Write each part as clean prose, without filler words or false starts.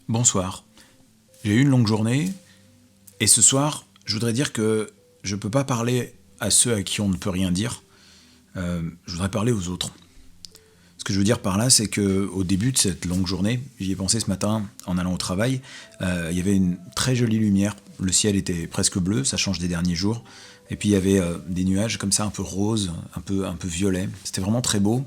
Bonsoir. J'ai eu une longue journée et ce soir, je voudrais dire que je ne peux pas parler à ceux à qui on ne peut rien dire. Je voudrais parler aux autres. Ce que je veux dire par là, c'est qu'au début de cette longue journée, j'y ai pensé ce matin en allant au travail, il y avait une très jolie lumière. Le ciel était presque bleu, ça change des derniers jours. Et puis il y avait des nuages comme ça, un peu roses, un peu violets. C'était vraiment très beau.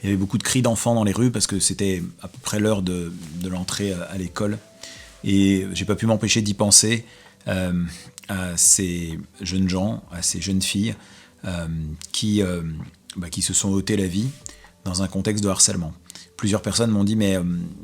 Il y avait beaucoup de cris d'enfants dans les rues parce que c'était à peu près l'heure de l'entrée à l'école. Et j'ai pas pu m'empêcher d'y penser à ces jeunes gens, à ces jeunes filles qui se sont ôtées la vie dans un contexte de harcèlement. Plusieurs personnes m'ont dit, mais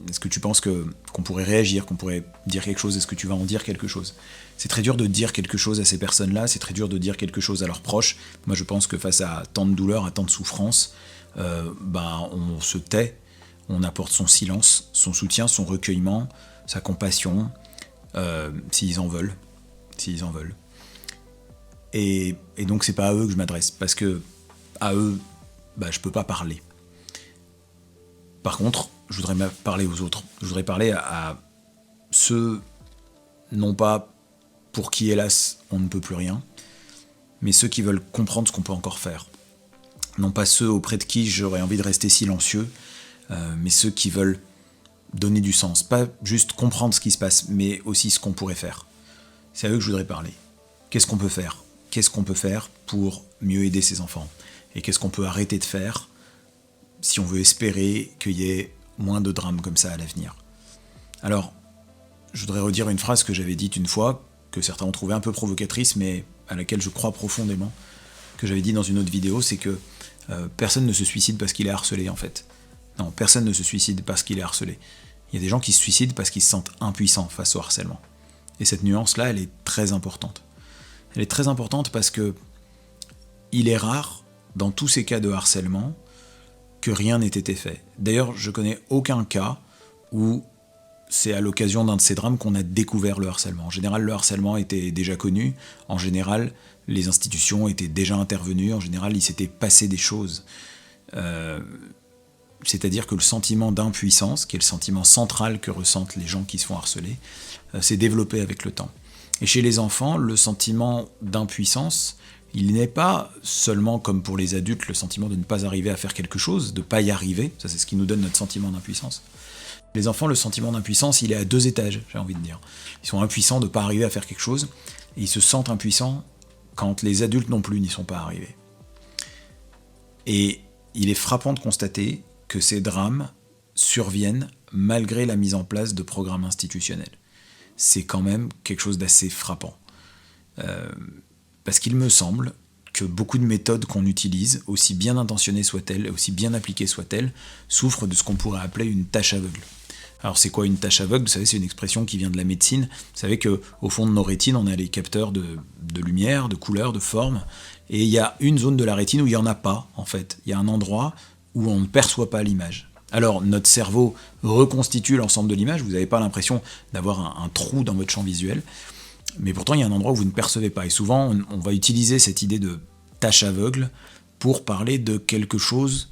est-ce que tu penses qu'on pourrait réagir, qu'on pourrait dire quelque chose? Est-ce que tu vas en dire quelque chose? C'est très dur de dire quelque chose à ces personnes-là, c'est très dur de dire quelque chose à leurs proches. Moi, je pense que face à tant de douleur, à tant de souffrance, on se tait, on apporte son silence, son soutien, son recueillement, sa compassion, s'ils en veulent. Et donc, c'est pas à eux que je m'adresse, parce que à eux, je peux pas parler. Par contre, je voudrais parler aux autres. Je voudrais parler à ceux, non pas pour qui, hélas, on ne peut plus rien, mais ceux qui veulent comprendre ce qu'on peut encore faire. Non pas ceux auprès de qui j'aurais envie de rester silencieux, mais ceux qui veulent donner du sens. Pas juste comprendre ce qui se passe, mais aussi ce qu'on pourrait faire. C'est à eux que je voudrais parler. Qu'est-ce qu'on peut faire? Qu'est-ce qu'on peut faire pour mieux aider ces enfants? Et qu'est-ce qu'on peut arrêter de faire si on veut espérer qu'il y ait moins de drames comme ça à l'avenir? Alors, je voudrais redire une phrase que j'avais dite une fois, que certains ont trouvée un peu provocatrice, mais à laquelle je crois profondément, que j'avais dit dans une autre vidéo, c'est que personne ne se suicide parce qu'il est harcelé, en fait. Non, personne ne se suicide parce qu'il est harcelé. Il y a des gens qui se suicident parce qu'ils se sentent impuissants face au harcèlement. Et cette nuance-là, elle est très importante. Elle est très importante parce que il est rare, dans tous ces cas de harcèlement, que rien n'ait été fait. D'ailleurs, je connais aucun cas où c'est à l'occasion d'un de ces drames qu'on a découvert le harcèlement. En général, le harcèlement était déjà connu. En général, les institutions étaient déjà intervenues. En général, il s'était passé des choses. C'est-à-dire que le sentiment d'impuissance, qui est le sentiment central que ressentent les gens qui se font harceler, s'est développé avec le temps. Et chez les enfants, le sentiment d'impuissance, il n'est pas seulement, comme pour les adultes, le sentiment de ne pas arriver à faire quelque chose, de ne pas y arriver, ça c'est ce qui nous donne notre sentiment d'impuissance. Les enfants, le sentiment d'impuissance, il est à 2 étages, j'ai envie de dire. Ils sont impuissants de ne pas arriver à faire quelque chose, et ils se sentent impuissants quand les adultes non plus n'y sont pas arrivés. Et il est frappant de constater que ces drames surviennent malgré la mise en place de programmes institutionnels. C'est quand même quelque chose d'assez frappant. Parce qu'il me semble que beaucoup de méthodes qu'on utilise, aussi bien intentionnées soient-elles, aussi bien appliquées soient-elles, souffrent de ce qu'on pourrait appeler une tâche aveugle. Alors c'est quoi une tâche aveugle? Vous savez, c'est une expression qui vient de la médecine. Vous savez qu'au fond de nos rétines, on a les capteurs de lumière, de couleur, de forme, et il y a une zone de la rétine où il n'y en a pas, en fait. Il y a un endroit où on ne perçoit pas l'image. Alors notre cerveau reconstitue l'ensemble de l'image, vous n'avez pas l'impression d'avoir un trou dans votre champ visuel, mais pourtant il y a un endroit où vous ne percevez pas. Et souvent on va utiliser cette idée de tâche aveugle pour parler de quelque chose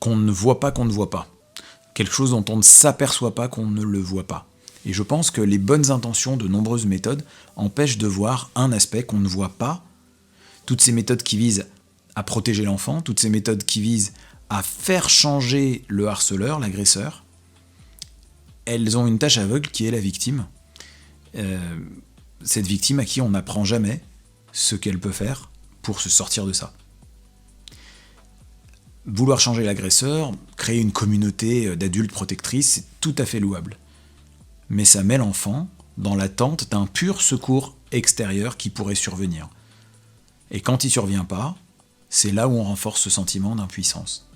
qu'on ne voit pas, quelque chose dont on ne s'aperçoit pas qu'on ne le voit pas. Et je pense que les bonnes intentions de nombreuses méthodes empêchent de voir un aspect qu'on ne voit pas. Toutes ces méthodes qui visent à protéger l'enfant, toutes ces méthodes qui visent à faire changer le harceleur, l'agresseur, elles ont une tâche aveugle qui est la victime. Cette victime à qui on n'apprend jamais ce qu'elle peut faire pour se sortir de ça. Vouloir changer l'agresseur, créer une communauté d'adultes protectrices, c'est tout à fait louable. Mais ça met l'enfant dans l'attente d'un pur secours extérieur qui pourrait survenir. Et quand il ne survient pas, c'est là où on renforce ce sentiment d'impuissance.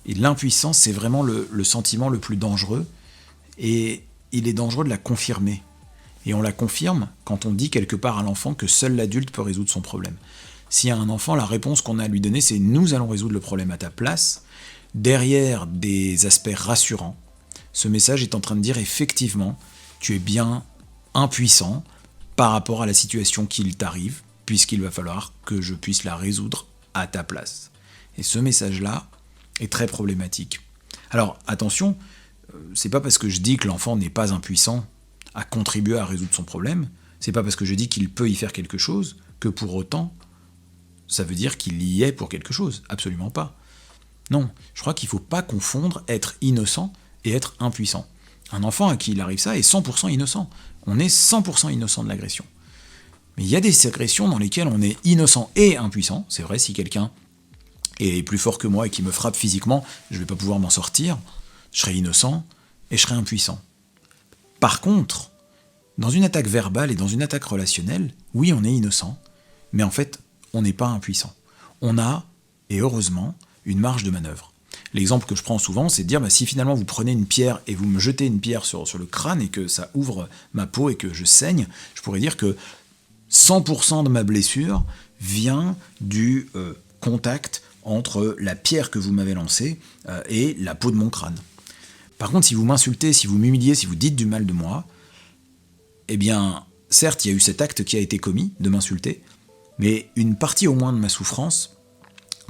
Et l'impuissance, c'est vraiment le sentiment le plus dangereux, et il est dangereux de la confirmer. Et on la confirme quand on dit quelque part à l'enfant que seul l'adulte peut résoudre son problème. Si à un enfant, la réponse qu'on a à lui donner, c'est « nous allons résoudre le problème à ta place », derrière des aspects rassurants, ce message est en train de dire effectivement, tu es bien impuissant par rapport à la situation qu'il t'arrive, puisqu'il va falloir que je puisse la résoudre à ta place. Et ce message-là est très problématique. Alors attention, c'est pas parce que je dis que l'enfant n'est pas impuissant à contribuer à résoudre son problème, c'est pas parce que je dis qu'il peut y faire quelque chose que pour autant ça veut dire qu'il y est pour quelque chose. Absolument pas. Non, je crois qu'il ne faut pas confondre être innocent et être impuissant. Un enfant à qui il arrive ça est 100% innocent. On est 100% innocent de l'agression. Mais il y a des agressions dans lesquelles on est innocent et impuissant. C'est vrai, si quelqu'un est plus fort que moi et qui me frappe physiquement, je ne vais pas pouvoir m'en sortir. Je serai innocent et je serai impuissant. Par contre, dans une attaque verbale et dans une attaque relationnelle, oui, on est innocent, mais en fait, on n'est pas impuissant. On a, et heureusement, une marge de manœuvre. L'exemple que je prends souvent, c'est de dire, si finalement vous prenez une pierre et vous me jetez une pierre sur le crâne et que ça ouvre ma peau et que je saigne, je pourrais dire que 100% de ma blessure vient du contact entre la pierre que vous m'avez lancée et la peau de mon crâne. Par contre, si vous m'insultez, si vous m'humiliez, si vous dites du mal de moi, eh bien, certes, il y a eu cet acte qui a été commis, de m'insulter, mais une partie au moins de ma souffrance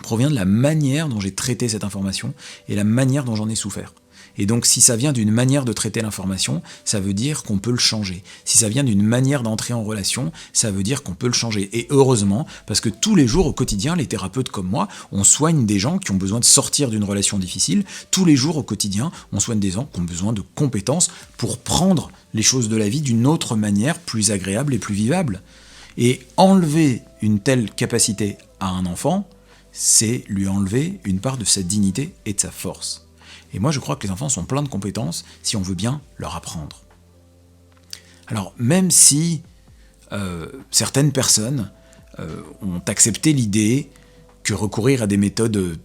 provient de la manière dont j'ai traité cette information et la manière dont j'en ai souffert. Et donc si ça vient d'une manière de traiter l'information, ça veut dire qu'on peut le changer. Si ça vient d'une manière d'entrer en relation, ça veut dire qu'on peut le changer. Et heureusement, parce que tous les jours au quotidien, les thérapeutes comme moi, on soigne des gens qui ont besoin de sortir d'une relation difficile. Tous les jours au quotidien, on soigne des gens qui ont besoin de compétences pour prendre les choses de la vie d'une autre manière, plus agréable et plus vivable. Et enlever une telle capacité à un enfant, c'est lui enlever une part de sa dignité et de sa force. Et moi je crois que les enfants sont pleins de compétences si on veut bien leur apprendre. Alors même si certaines personnes ont accepté l'idée que recourir à des méthodes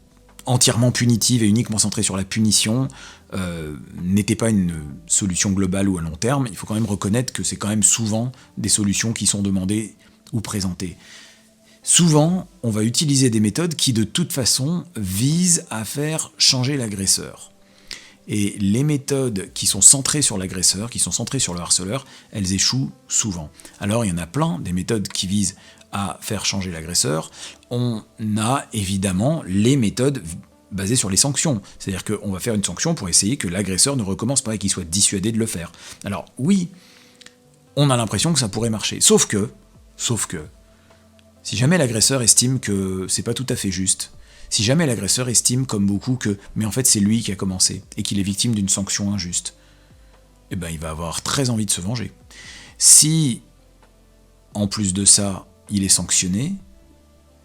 entièrement punitives et uniquement centrées sur la punition n'était pas une solution globale ou à long terme, il faut quand même reconnaître que c'est quand même souvent des solutions qui sont demandées ou présentées. Souvent, on va utiliser des méthodes qui, de toute façon, visent à faire changer l'agresseur. Et les méthodes qui sont centrées sur l'agresseur, qui sont centrées sur le harceleur, elles échouent souvent. Alors, il y en a plein, des méthodes qui visent à faire changer l'agresseur. On a évidemment les méthodes basées sur les sanctions. C'est-à-dire qu'on va faire une sanction pour essayer que l'agresseur ne recommence pas et qu'il soit dissuadé de le faire. Alors, oui, on a l'impression que ça pourrait marcher. Sauf que, si jamais l'agresseur estime que c'est pas tout à fait juste, si jamais l'agresseur estime comme beaucoup que mais en fait c'est lui qui a commencé et qu'il est victime d'une sanction injuste, eh ben il va avoir très envie de se venger. Si, en plus de ça, il est sanctionné,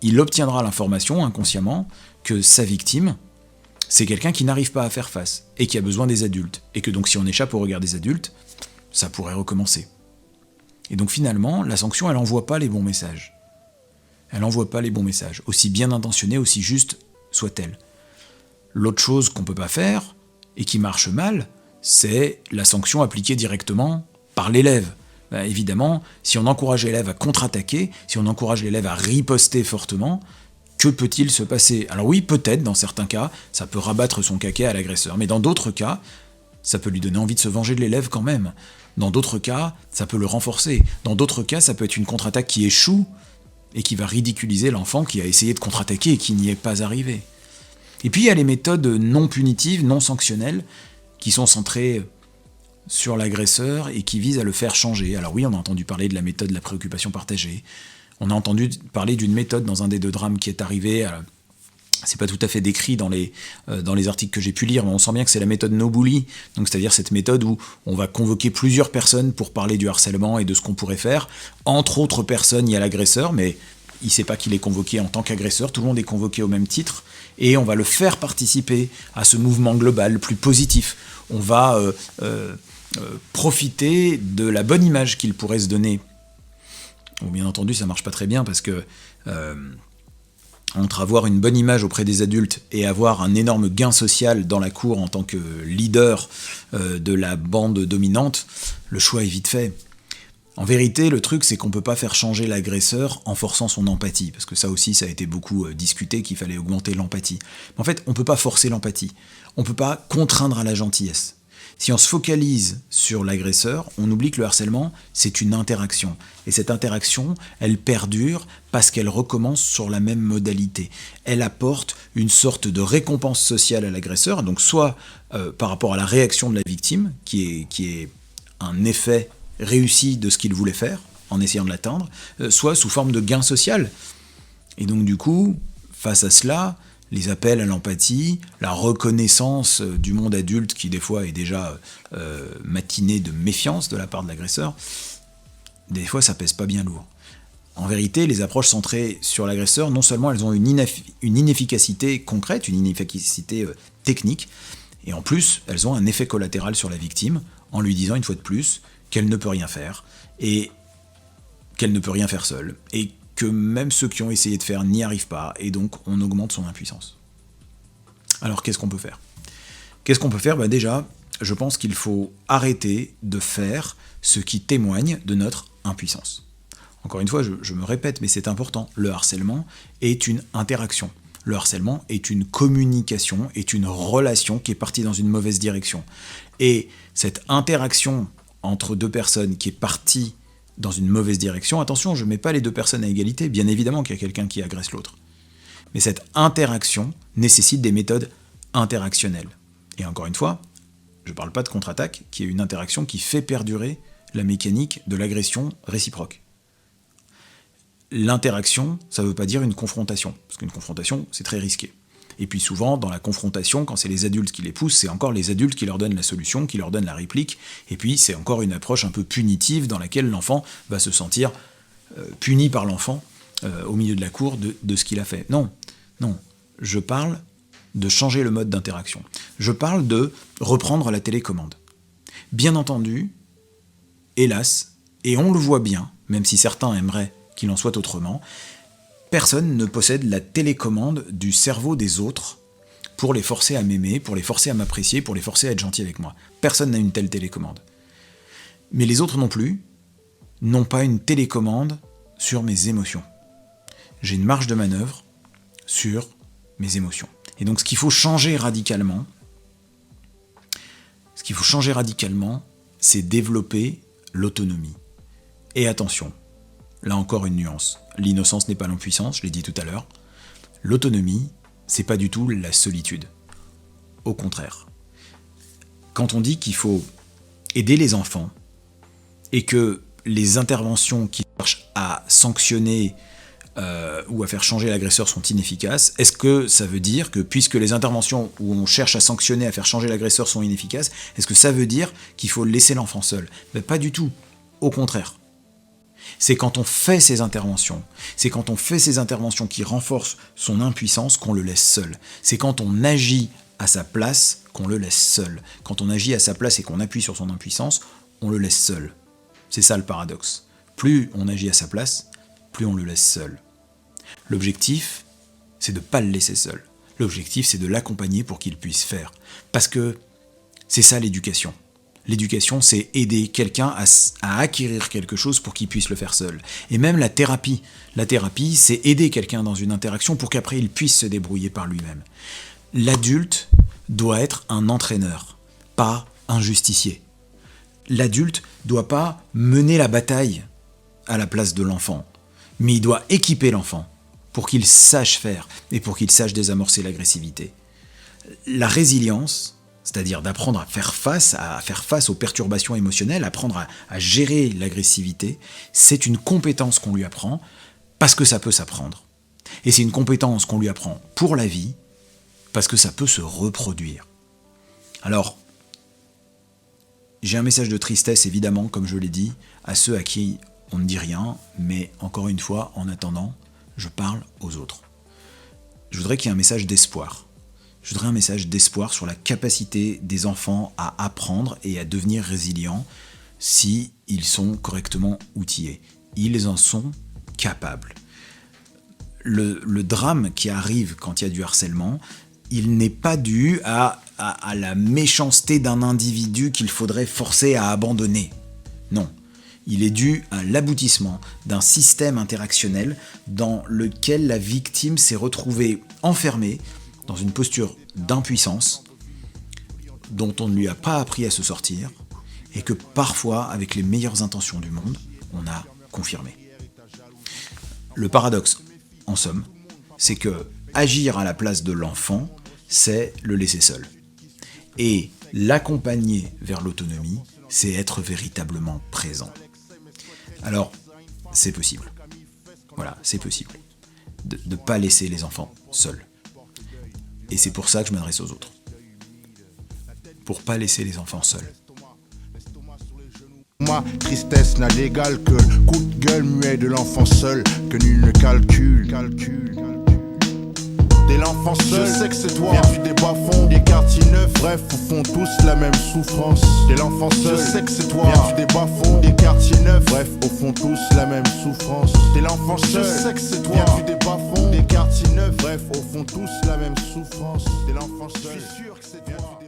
il obtiendra l'information inconsciemment que sa victime, c'est quelqu'un qui n'arrive pas à faire face et qui a besoin des adultes. Et que donc si on échappe au regard des adultes, ça pourrait recommencer. Et donc finalement, la sanction, elle n'envoie pas les bons messages. Elle n'envoie pas les bons messages, aussi bien intentionnée, aussi juste soit-elle. L'autre chose qu'on ne peut pas faire, et qui marche mal, c'est la sanction appliquée directement par l'élève. Évidemment, si on encourage l'élève à contre-attaquer, si on encourage l'élève à riposter fortement, que peut-il se passer? Alors oui, peut-être, dans certains cas, ça peut rabattre son caquet à l'agresseur, mais dans d'autres cas, ça peut lui donner envie de se venger de l'élève quand même. Dans d'autres cas, ça peut le renforcer. Dans d'autres cas, ça peut être une contre-attaque qui échoue, et qui va ridiculiser l'enfant qui a essayé de contre-attaquer et qui n'y est pas arrivé. Et puis il y a les méthodes non punitives, non sanctionnelles, qui sont centrées sur l'agresseur et qui visent à le faire changer. Alors oui, on a entendu parler de la méthode de la préoccupation partagée, on a entendu parler d'une méthode dans un des deux drames qui est arrivé, c'est pas tout à fait décrit dans les articles que j'ai pu lire, mais on sent bien que c'est la méthode no bully, donc c'est-à-dire cette méthode où on va convoquer plusieurs personnes pour parler du harcèlement et de ce qu'on pourrait faire. Entre autres personnes, il y a l'agresseur, mais il ne sait pas qu'il est convoqué en tant qu'agresseur, tout le monde est convoqué au même titre, et on va le faire participer à ce mouvement global plus positif. On va profiter de la bonne image qu'il pourrait se donner. Bon, bien entendu, ça marche pas très bien parce que entre avoir une bonne image auprès des adultes et avoir un énorme gain social dans la cour en tant que leader de la bande dominante, le choix est vite fait. En vérité, le truc, c'est qu'on ne peut pas faire changer l'agresseur en forçant son empathie, parce que ça aussi, ça a été beaucoup discuté, qu'il fallait augmenter l'empathie. Mais en fait, on ne peut pas forcer l'empathie. On ne peut pas contraindre à la gentillesse. Si on se focalise sur l'agresseur, on oublie que le harcèlement, c'est une interaction. Et cette interaction, elle perdure parce qu'elle recommence sur la même modalité. Elle apporte une sorte de récompense sociale à l'agresseur, donc soit par rapport à la réaction de la victime, qui est un effet réussi de ce qu'il voulait faire, en essayant de l'atteindre, soit sous forme de gain social. Et donc du coup, face à cela, les appels à l'empathie, la reconnaissance du monde adulte qui des fois est déjà matiné de méfiance de la part de l'agresseur, des fois ça pèse pas bien lourd. En vérité, les approches centrées sur l'agresseur, non seulement elles ont une inefficacité concrète, une inefficacité technique, et en plus elles ont un effet collatéral sur la victime, en lui disant une fois de plus qu'elle ne peut rien faire, et qu'elle ne peut rien faire seule, et que même ceux qui ont essayé de faire n'y arrivent pas, et donc on augmente son impuissance. Alors qu'est-ce qu'on peut faire ? Qu'est-ce qu'on peut faire ? Déjà, je pense qu'il faut arrêter de faire ce qui témoigne de notre impuissance. Encore une fois, je me répète, mais c'est important, le harcèlement est une interaction. Le harcèlement est une communication, est une relation qui est partie dans une mauvaise direction. Et cette interaction entre deux personnes qui est partie dans une mauvaise direction, attention, je ne mets pas les deux personnes à égalité, bien évidemment qu'il y a quelqu'un qui agresse l'autre. Mais cette interaction nécessite des méthodes interactionnelles. Et encore une fois, je ne parle pas de contre-attaque, qui est une interaction qui fait perdurer la mécanique de l'agression réciproque. L'interaction, ça ne veut pas dire une confrontation, parce qu'une confrontation, c'est très risqué. Et puis souvent, dans la confrontation, quand c'est les adultes qui les poussent, c'est encore les adultes qui leur donnent la solution, qui leur donnent la réplique, et puis c'est encore une approche un peu punitive dans laquelle l'enfant va se sentir puni par l'enfant au milieu de la cour de ce qu'il a fait. Non, je parle de changer le mode d'interaction. Je parle de reprendre la télécommande. Bien entendu, hélas, et on le voit bien, même si certains aimeraient qu'il en soit autrement, personne ne possède la télécommande du cerveau des autres pour les forcer à m'aimer, pour les forcer à m'apprécier, pour les forcer à être gentil avec moi. Personne n'a une telle télécommande. Mais les autres non plus n'ont pas une télécommande sur mes émotions. J'ai une marge de manœuvre sur mes émotions. Et donc ce qu'il faut changer radicalement, c'est développer l'autonomie. Et attention, là encore une nuance. L'innocence n'est pas l'impuissance, je l'ai dit tout à l'heure. L'autonomie, c'est pas du tout la solitude. Au contraire. Quand on dit qu'il faut aider les enfants et que les interventions qui cherchent à sanctionner ou à faire changer l'agresseur sont inefficaces, est-ce que ça veut dire que puisque les interventions où on cherche à sanctionner, à faire changer l'agresseur sont inefficaces, est-ce que ça veut dire qu'il faut laisser l'enfant seul ? Ben, pas du tout. Au contraire. C'est quand on fait ces interventions, qui renforcent son impuissance qu'on le laisse seul. C'est quand on agit à sa place qu'on le laisse seul. Quand on agit à sa place et qu'on appuie sur son impuissance, on le laisse seul. C'est ça le paradoxe. Plus on agit à sa place, plus on le laisse seul. L'objectif, c'est de ne pas le laisser seul. L'objectif, c'est de l'accompagner pour qu'il puisse faire. Parce que c'est ça l'éducation. L'éducation, c'est aider quelqu'un à acquérir quelque chose pour qu'il puisse le faire seul. Et même la thérapie. La thérapie, c'est aider quelqu'un dans une interaction pour qu'après il puisse se débrouiller par lui-même. L'adulte doit être un entraîneur, pas un justicier. L'adulte ne doit pas mener la bataille à la place de l'enfant, mais il doit équiper l'enfant pour qu'il sache faire et pour qu'il sache désamorcer l'agressivité. La résilience, c'est-à-dire d'apprendre à faire face aux perturbations émotionnelles, apprendre à gérer l'agressivité, c'est une compétence qu'on lui apprend parce que ça peut s'apprendre. Et c'est une compétence qu'on lui apprend pour la vie parce que ça peut se reproduire. Alors, j'ai un message de tristesse, évidemment, comme je l'ai dit, à ceux à qui on ne dit rien, mais encore une fois, en attendant, je parle aux autres. Je voudrais qu'il y ait un message d'espoir. Je voudrais un message d'espoir sur la capacité des enfants à apprendre et à devenir résilients si ils sont correctement outillés. Ils en sont capables. Le drame qui arrive quand il y a du harcèlement, il n'est pas dû à la méchanceté d'un individu qu'il faudrait forcer à abandonner. Non. Il est dû à l'aboutissement d'un système interactionnel dans lequel la victime s'est retrouvée enfermée dans une posture d'impuissance dont on ne lui a pas appris à se sortir, et que parfois, avec les meilleures intentions du monde, on a confirmé. Le paradoxe, en somme, c'est que agir à la place de l'enfant, c'est le laisser seul. Et l'accompagner vers l'autonomie, c'est être véritablement présent. Alors, c'est possible. Voilà, c'est possible. De ne pas laisser les enfants seuls. Et c'est pour ça que je m'adresse aux autres. Pour pas laisser les enfants seuls. Ma tristesse n'a d'égal que le coup de gueule muet de l'enfant seul, que nul ne calcule. T'es l'enfant seul, je sais que c'est toi. Viens du débat fond, des quartiers neufs. Bref, au fond tous la même souffrance. T'es l'enfant seul, je sais que c'est toi. Viens du débat fond, des quartiers neufs. Bref, au fond tous la même souffrance. T'es l'enfant seul, je sais que c'est toi. Viens du débat fond, des quartiers neufs. Bref, au fond tous la même souffrance. T'es l'enfant seul, je suis sûr que c'est toi.